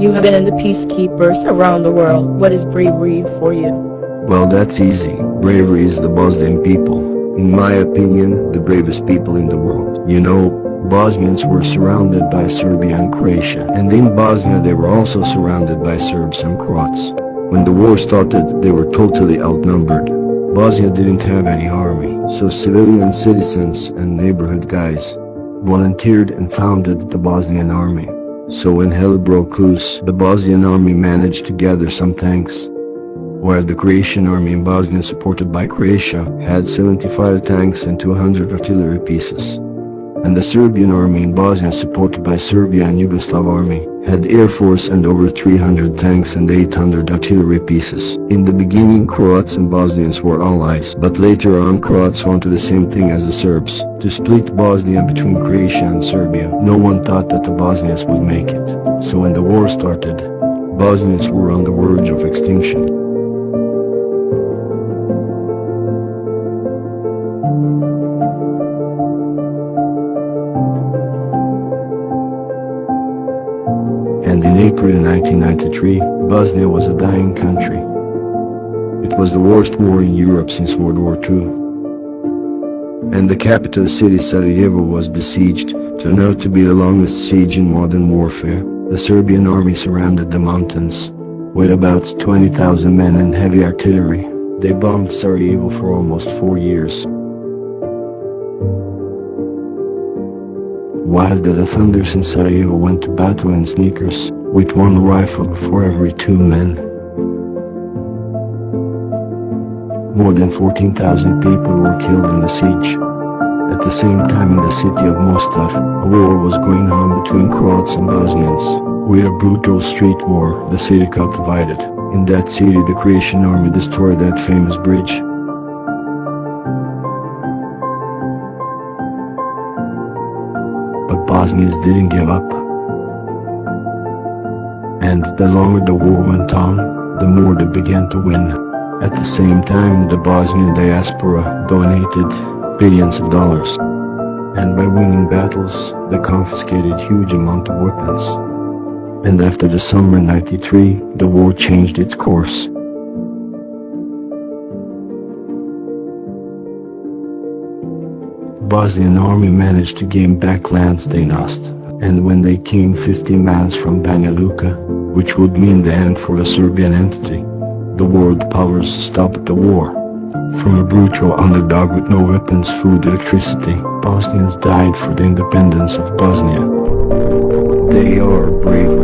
You have been in the peacekeepers around the world. What is bravery for you? Well, that's easy. Bravery is the Bosnian people. In my opinion, the bravest people in the world. You know, Bosnians were surrounded by Serbia and Croatia, and in Bosnia they were also surrounded by Serbs and Croats. When the war started, they were totally outnumbered. Bosnia didn't have any army, so civilian citizens and neighborhood guys volunteered and founded the Bosnian army. So when hell broke loose, the Bosnian army managed to gather some tanks, while the Croatian army in Bosnia, supported by Croatia, had 75 tanks and 200 artillery pieces. And the Serbian army in Bosnia, supported by Serbia and Yugoslav army, had air force and over 300 tanks and 800 artillery pieces. In the beginning, Croats and Bosnians were allies, but later on Croats wanted the same thing as the Serbs, to split Bosnia between Croatia and Serbia. No one thought that the Bosnians would make it. So when the war started, Bosnians were on the verge of extinction. And in April 1993, Bosnia was a dying country. It was the worst war in Europe since World War II. And the capital city Sarajevo was besieged, turned out to be the longest siege in modern warfare. The Serbian army surrounded the mountains with about 20,000 men and heavy artillery. They bombed Sarajevo for almost 4 years. While the defenders in Sarajevo went to battle in sneakers, with one rifle for every 2 men. More than 14,000 people were killed in the siege. At the same time, in the city of Mostar, a war was going on between Croats and Bosnians. With a brutal street war, the city got divided. In that city, the Croatian army destroyed that famous bridge. But Bosnians didn't give up. And the longer the war went on, the more they began to win. At the same time, the Bosnian diaspora donated billions of dollars. And by winning battles, they confiscated huge amount of weapons. And after the summer '93, the war changed its course. Bosnian army managed to gain back lands they lost, and when they came 50 miles from Banja Luka, which would mean the end for the Serbian entity, the world powers stopped the war. From a brutal underdog with no weapons, food, electricity, Bosnians died for the independence of Bosnia. They are brave